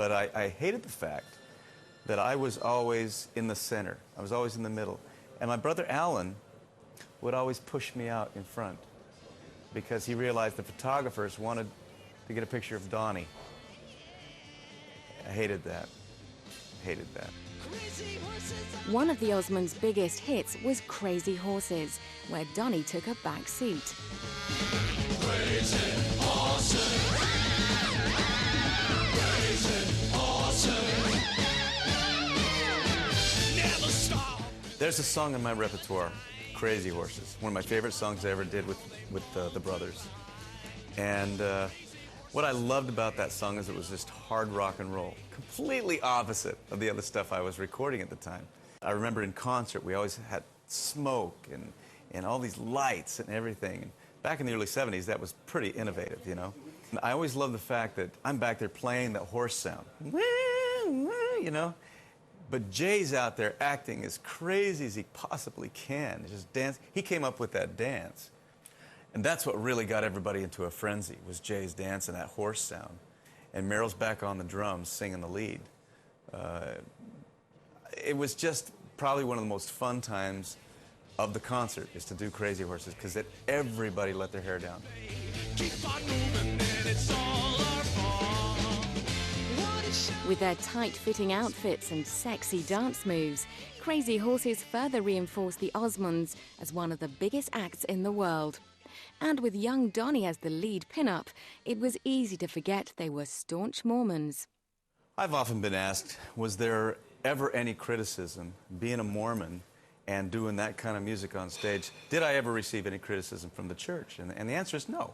But I hated the fact that I was always in the center. I was always in the middle. And my brother Alan would always push me out in front because he realized the photographers wanted to get a picture of Donny. I hated that. Hated that. One of the Osmonds' biggest hits was Crazy Horses, where Donny took a back seat. Crazy horses. Crazy horses. Never stop. There's a song in my repertoire, Crazy Horses, one of my favorite songs I ever did with the brothers. And what I loved about that song is it was just hard rock and roll, completely opposite of the other stuff I was recording at the time. I remember in concert we always had smoke and all these lights and everything. Back in the early 70s, that was pretty innovative, you know. And I always loved the fact that I'm back there playing that horse sound, you know. But Jay's out there acting as crazy as he possibly can, just dance. He came up with that dance. And that's what really got everybody into a frenzy, was Jay's dance and that horse sound. And Meryl's back on the drums singing the lead. It was just probably one of the most fun times of the concert, is to do Crazy Horses, because everybody let their hair down. With their tight-fitting outfits and sexy dance moves, Crazy Horses further reinforced the Osmonds as one of the biggest acts in the world. And with young Donny as the lead pin-up, it was easy to forget they were staunch Mormons. I've often been asked, was there ever any criticism being a Mormon and doing that kind of music on stage? Did I ever receive any criticism from the church? And the answer is no.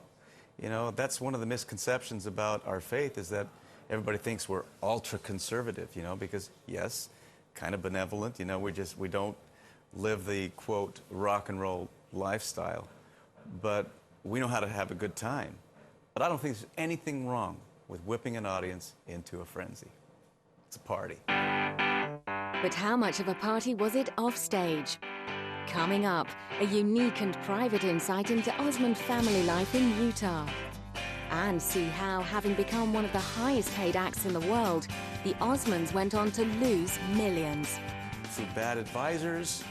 You know, that's one of the misconceptions about our faith, is that everybody thinks we're ultra-conservative, you know, because, yes, kind of benevolent, you know, we don't live the, quote, rock and roll lifestyle. But we know how to have a good time. But I don't think there's anything wrong with whipping an audience into a frenzy. It's a party. But how much of a party was it off stage? Coming up, a unique and private insight into Osmond family life in Utah. And see how, having become one of the highest paid acts in the world, the Osmonds went on to lose millions. Through bad advisors,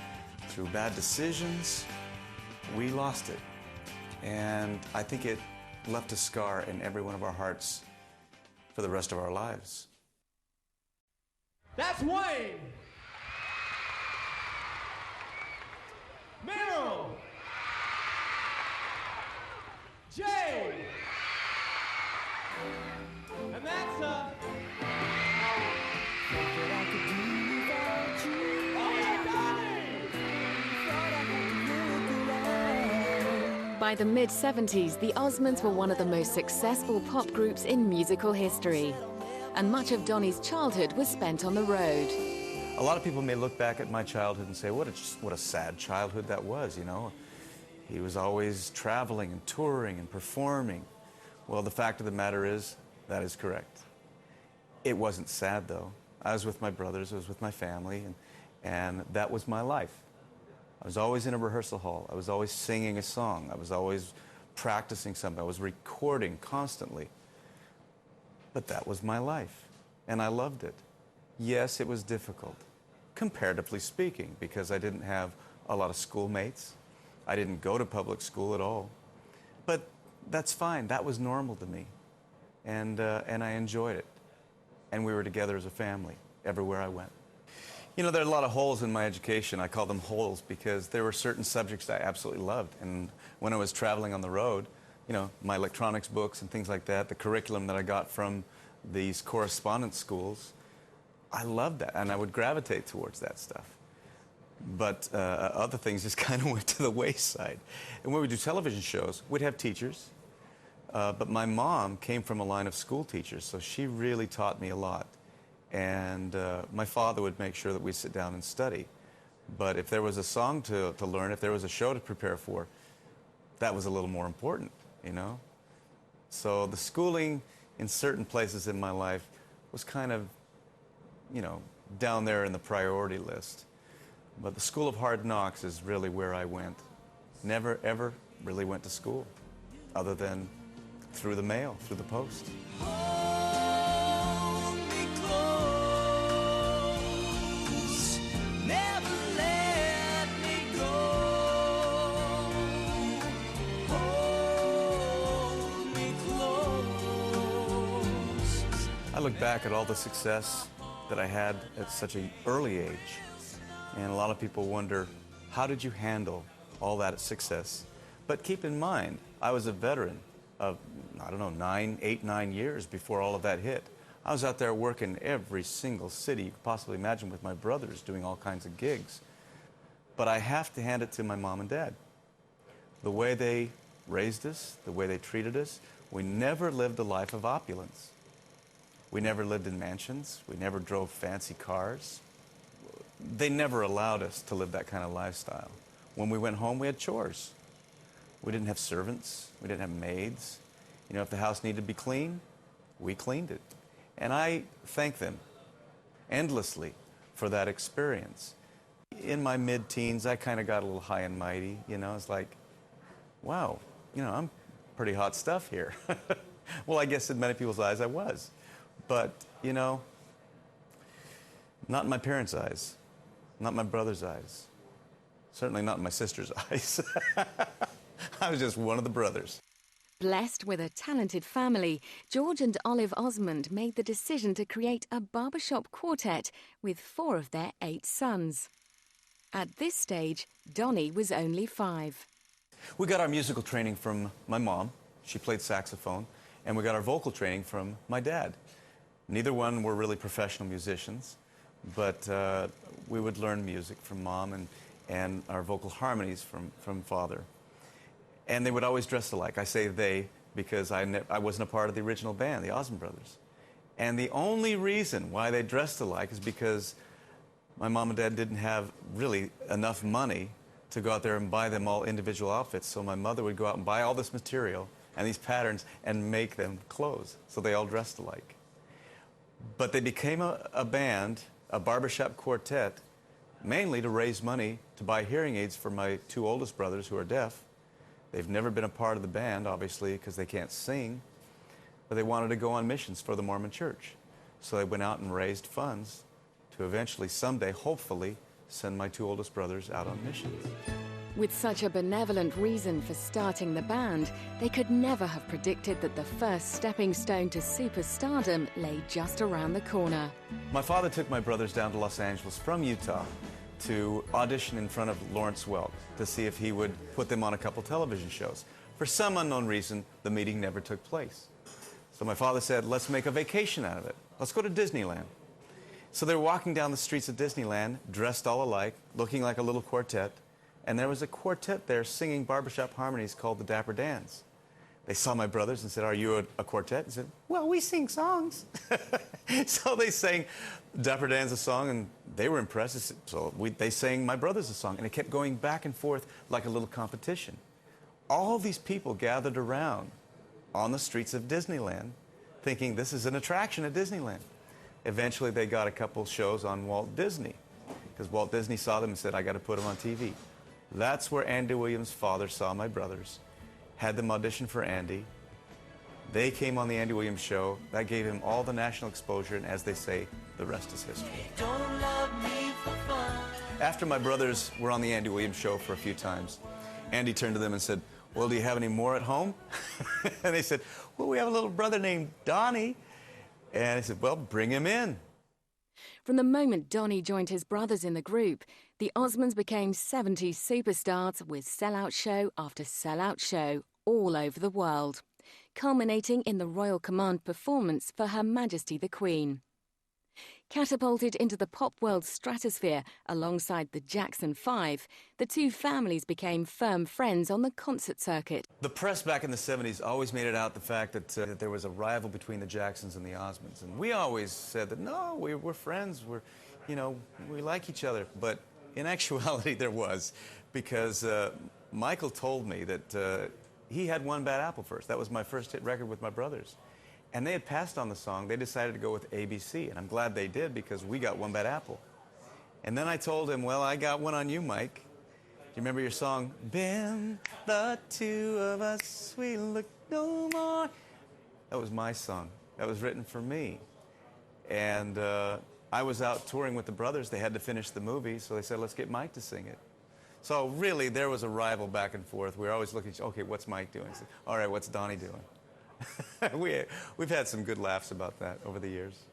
through bad decisions, we lost it. And I think it left a scar in every one of our hearts for the rest of our lives. That's Wayne. Meryl. Jay. And that's By the mid-70s, the Osmonds were one of the most successful pop groups in musical history. And much of Donny's childhood was spent on the road. A lot of people may look back at my childhood and say, what a sad childhood that was, you know. He was always traveling and touring and performing. Well, the fact of the matter is, that is correct. It wasn't sad, though. I was with my brothers, I was with my family, and that was my life. I was always in a rehearsal hall. I was always singing a song. I was always practicing something. I was recording constantly. But that was my life, and I loved it. Yes, it was difficult, comparatively speaking, because I didn't have a lot of schoolmates. I didn't go to public school at all. But that's fine. That was normal to me, and I enjoyed it. And we were together as a family everywhere I went. You know, there are a lot of holes in my education. I call them holes because there were certain subjects I absolutely loved. And when I was traveling on the road, you know, my electronics books and things like that, the curriculum that I got from these correspondence schools, I loved that, and I would gravitate towards that stuff. But other things just kind of went to the wayside. And when we do television shows, we'd have teachers. But my mom came from a line of school teachers, so she really taught me a lot. And my father would make sure that we sit down and study. But if there was a song to learn, if there was a show to prepare for, that was a little more important, you know? So the schooling in certain places in my life was kind of, you know, down there in the priority list. But the School of Hard Knocks is really where I went. Never, ever really went to school, other than through the mail, through the post. Hold me I look back at all the success that I had at such an early age, and a lot of people wonder, how did you handle all that success? But keep in mind, I was a veteran of, I don't know, 8, 9 years before all of that hit. I was out there working every single city you could possibly imagine with my brothers, doing all kinds of gigs. But I have to hand it to my mom and dad. The way they raised us, the way they treated us, we never lived a life of opulence. We never lived in mansions. We never drove fancy cars. They never allowed us to live that kind of lifestyle. When we went home, we had chores. We didn't have servants. We didn't have maids. You know, if the house needed to be clean, we cleaned it. And I thank them endlessly for that experience. In my mid-teens, I kind of got a little high and mighty. You know, it's like, wow, you know, I'm pretty hot stuff here. Well, I guess in many people's eyes I was. But, you know, not in my parents' eyes, not in my brother's eyes, certainly not in my sister's eyes. I was just one of the brothers. Blessed with a talented family, George and Olive Osmond made the decision to create a barbershop quartet with 4 of their 8 sons. At this stage, Donny was only 5. We got our musical training from my mom. She played saxophone. And we got our vocal training from my dad. Neither one were really professional musicians, but we would learn music from mom and our vocal harmonies from father. And they would always dress alike. I say they because I wasn't a part of the original band, the Osmond Brothers. And the only reason why they dressed alike is because my mom and dad didn't have really enough money to go out there and buy them all individual outfits. So my mother would go out and buy all this material and these patterns and make them clothes. So they all dressed alike. But they became a band, a barbershop quartet, mainly to raise money to buy hearing aids for my 2 oldest brothers who are deaf. They've never been a part of the band, obviously, because they can't sing. But they wanted to go on missions for the Mormon Church. So they went out and raised funds to eventually, someday, hopefully, send my 2 oldest brothers out on missions. With such a benevolent reason for starting the band, they could never have predicted that the first stepping stone to superstardom lay just around the corner. My father took my brothers down to Los Angeles from Utah to audition in front of Lawrence Welk to see if he would put them on a couple television shows. For some unknown reason, the meeting never took place. So my father said, let's make a vacation out of it. Let's go to Disneyland. So they were walking down the streets of Disneyland, dressed all alike, looking like a little quartet. And there was a quartet there singing barbershop harmonies called the Dapper Dans. They saw my brothers and said, are you a quartet? And said, well, we sing songs. So they sang Dapper Dans a song, and they were impressed. So they sang my brothers a song, and it kept going back and forth like a little competition. All these people gathered around on the streets of Disneyland, thinking this is an attraction at Disneyland. Eventually, they got a couple shows on Walt Disney, because Walt Disney saw them and said, I got to put them on TV. That's where Andy Williams' father saw my brothers, had them audition for Andy. They came on the Andy Williams show. That gave him all the national exposure, and as they say, the rest is history. Don't love me for fun. After my brothers were on the Andy Williams show for a few times, Andy turned to them and said, well, do you have any more at home? And they said, well, we have a little brother named Donny. And I said, well, bring him in. From the moment Donny joined his brothers in the group, the Osmonds became 70s superstars with sellout show after sellout show all over the world, culminating in the Royal Command performance for Her Majesty the Queen. Catapulted into the pop world stratosphere alongside the Jackson 5, the 2 families became firm friends on the concert circuit. The press back in the 70s always made it out the fact that there was a rival between the Jacksons and the Osmonds. And we always said that, no, we're friends, we like each other. But in actuality, there was, because Michael told me that he had One Bad Apple first. That was my first hit record with my brothers. And they had passed on the song. They decided to go with ABC, and I'm glad they did because we got One Bad Apple. And then I told him, well, I got one on you, Mike. Do you remember your song? Been the 2 of us, we look no more. That was my song. That was written for me. And I was out touring with the brothers. They had to finish the movie, so they said, let's get Mike to sing it. So really, there was a rival back and forth. We were always looking, okay, what's Mike doing? Said, all right, what's Donny doing? We've had some good laughs about that over the years.